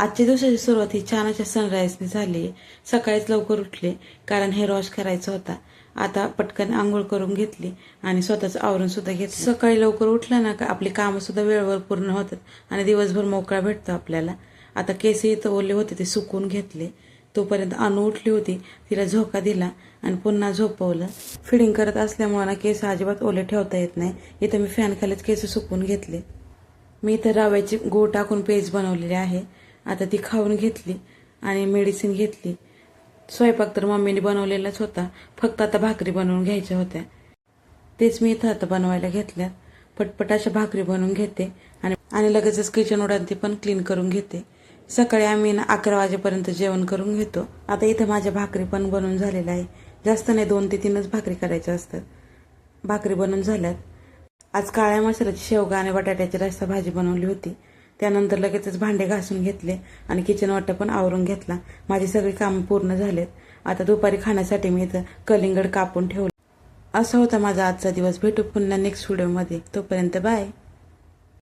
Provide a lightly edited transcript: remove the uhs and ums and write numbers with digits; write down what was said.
आजच्या दिवसाची सुरुवात ही छान अशा सनराईजने झाली. सकाळीच लवकर उठले कारण हेअर वॉश करायचा होता. आता पटकन आंघोळ करून घेतली आणि स्वतःच आवरून सुद्धा घेतलं. सकाळी लवकर उठलं ना का आपली कामं सुद्धा वेळेवर पूर्ण होतात आणि दिवसभर मोकळा भेटतो आपल्याला. आता केस इथं ओले होते ते सुकून घेतले. तोपर्यंत अनु उठली होती, तिला झोका दिला आणि पुन्हा झोपवलं. फिडिंग करत असल्यामुळे ना केस अजिबात ओले ठेवता येत नाही. इथं मी फॅन खालीच केस सुकून घेतले. मी इथं रव्याची गूळ टाकून पेज बनवलेली आहे. आता ती खाऊन घेतली आणि मेडिसिन घेतली. स्वयंपाक तर मम्मीने बनवलेलाच होता, फक्त आता भाकरी बनवून घ्यायच्या होत्या. तेच मी इथं आता बनवायला घेतल्यात. पटपट अशा भाकरी बनवून घेते आणि लगेचच किचन ओढांती पण क्लीन करून घेते. सकाळी आम्ही 11 वाजेपर्यंत जेवण करून घेतो. आता इथं माझ्या भाकरी पण बनवून झालेल्या आहे. जास्त नाही, 2 ते 3च भाकरी करायच्या असतात. भाकरी बनवून झाल्यात. आज काळ्या मसाल्याची शेवगा आणि बटाट्याची रस्सा भाजी बनवली होती. त्यानंतर लगेचच भांडे घासून घेतले आणि किचन वाटा पण आवरून घेतला. माझी सगळी कामं पूर्ण झालेत. आता दुपारी खाण्यासाठी मी इथं कलिंगड कापून ठेवलं. असा होता माझा आजचा दिवस. भेटू पुन्हा नेक्स्ट व्हिडिओमध्ये. तोपर्यंत बाय.